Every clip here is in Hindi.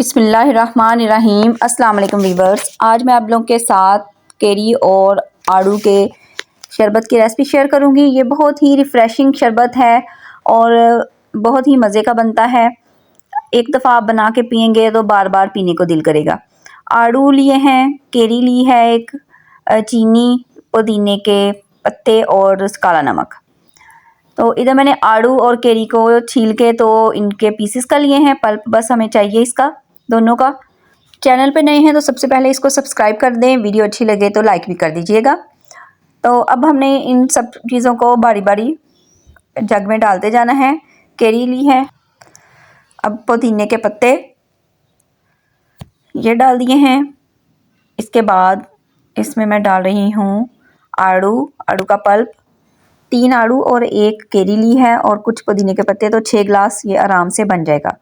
बिस्मिल्लाहिर्रहमानिर्रहीम। अस्सलाम वालेकुम वीवर्स। आज मैं आप लोगों के साथ केरी और आड़ू के शरबत की रेसिपी शेयर करूंगी। ये बहुत ही रिफ़्रेशिंग शरबत है और बहुत ही मज़े का बनता है। एक दफ़ा आप बना के पियेंगे तो बार बार पीने को दिल करेगा। आड़ू लिए हैं, केरी ली है, एक चीनी, पुदीने के पत्ते और काला नमक। तो इधर मैंने आड़ू और केरी को छील के तो इनके पीसेस कर लिए हैं, पल्प बस हमें चाहिए इसका दोनों का। चैनल पे नए हैं तो सबसे पहले इसको सब्सक्राइब कर दें, वीडियो अच्छी लगे तो लाइक भी कर दीजिएगा। तो अब हमने इन सब चीज़ों को बारी बारी जग में डालते जाना है। केरी ली है, अब पुदीने के पत्ते ये डाल दिए हैं। इसके बाद इसमें मैं डाल रही हूँ आड़ू का पल्प। 3 आड़ू और 1 केरी ली है और कुछ पुदीने के पत्ते, तो 6 ग्लास ये आराम से बन जाएगा।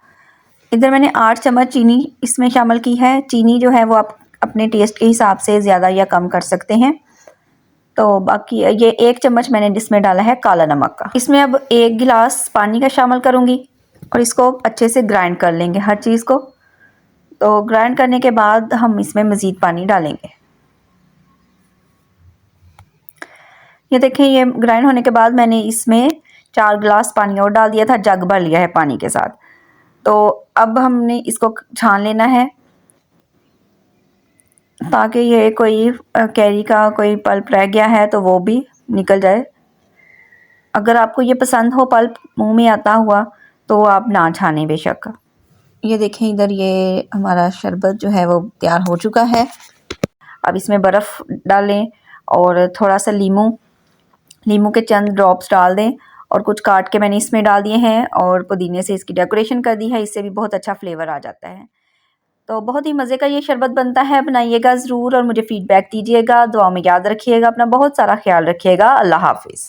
इधर मैंने 8 चम्मच चीनी इसमें शामिल की है। चीनी जो है वो आप अपने टेस्ट के हिसाब से ज़्यादा या कम कर सकते हैं। तो बाकी ये 1 चम्मच मैंने इसमें डाला है काला नमक का। इसमें अब 1 गिलास पानी का शामिल करूँगी और इसको अच्छे से ग्राइंड कर लेंगे हर चीज़ को। तो ग्राइंड करने के बाद हम इसमें मज़ीद पानी डालेंगे। ये देखें, ये ग्राइंड होने के बाद मैंने इसमें 4 गिलास पानी और डाल दिया था, जग भर लिया है पानी के साथ। तो अब हमने इसको छान लेना है ताकि ये कोई कैरी का कोई पल्प रह गया है तो वो भी निकल जाए। अगर आपको ये पसंद हो पल्प मुंह में आता हुआ तो आप ना छानें बेशक। ये देखें, इधर ये हमारा शरबत जो है वो तैयार हो चुका है। अब इसमें बर्फ़ डालें और थोड़ा सा नींबू के चंद ड्रॉप्स डाल दें और कुछ काट के मैंने इसमें डाल दिए हैं और पुदीने से इसकी डेकोरेशन कर दी है। इससे भी बहुत अच्छा फ्लेवर आ जाता है। तो बहुत ही मज़े का ये शरबत बनता है, बनाइएगा ज़रूर और मुझे फ़ीडबैक दीजिएगा। दुआ में याद रखिएगा, अपना बहुत सारा ख्याल रखिएगा। अल्लाह हाफ़िज़।